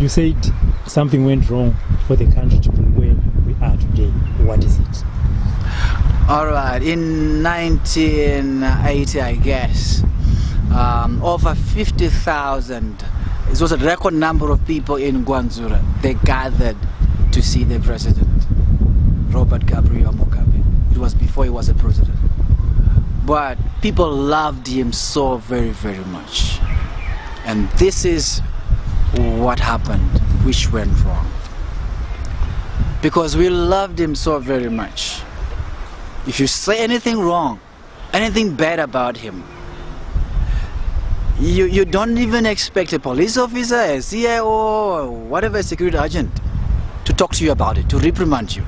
You said something went wrong for the country to be where we are today. What is it? All right, in 1980, I guess, over 50,000, it was a record number of people in Gwanzura. They gathered to see the president, Robert Gabriel Mugabe. It was before he was a president. But people loved him so very, very much. And this is what happened, which went wrong. Because we loved him so very much. If you say anything wrong, anything bad about him, you don't even expect a police officer, a CIO, or whatever security agent to talk to you about it, to reprimand you.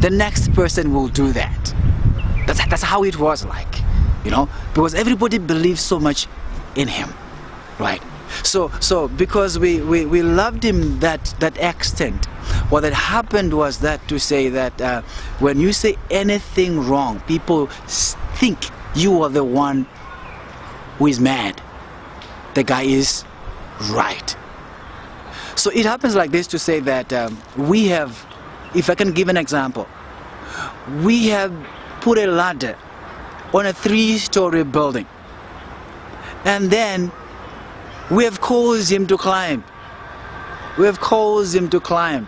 The next person will do that. That's how it was like, you know, because everybody believed so much in him, right? So because we loved him that extent, what had happened was that to say that when you say anything wrong, people think you are the one who is mad. The guy is right. So it happens like this to say that we have, if I can give an example, we have put a ladder on a 3-story building, and then we have caused him to climb. We have caused him to climb.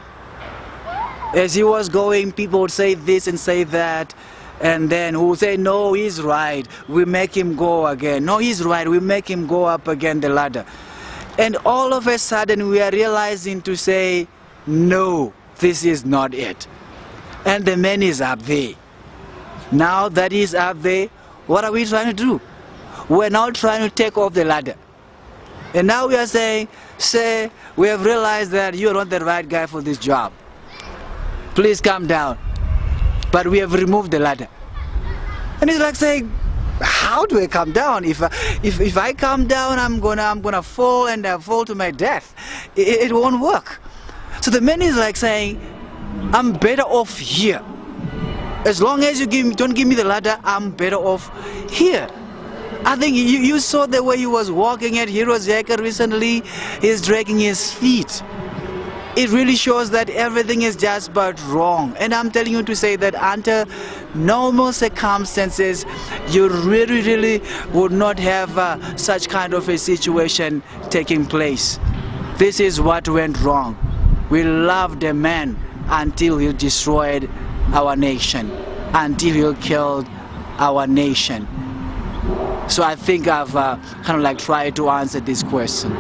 As he was going, people would say this and say that, and then who would say, no, he's right, we make him go again. No, he's right, we make him go up again the ladder. And all of a sudden we are realizing to say, no, this is not it. And the man is up there. Now that he's up there, what are we trying to do? We're now trying to take off the ladder. And now we are saying, we have realized that you're not the right guy for this job. Please come down. But we have removed the ladder. And it's like saying, how do I come down? If I come down, I'm gonna fall and I fall to my death. It won't work. So the man is like saying, I'm better off here. As long as you don't give me the ladder, I'm better off here. I think you saw the way he was walking at Heroes Yeka recently. He's dragging his feet. It really shows that everything is just but wrong. And I'm telling you to say that under normal circumstances, you really would not have such kind of a situation taking place. This is what went wrong. We loved a man until he destroyed our nation, until he killed our nation. So I think I've kind of like tried to answer this question.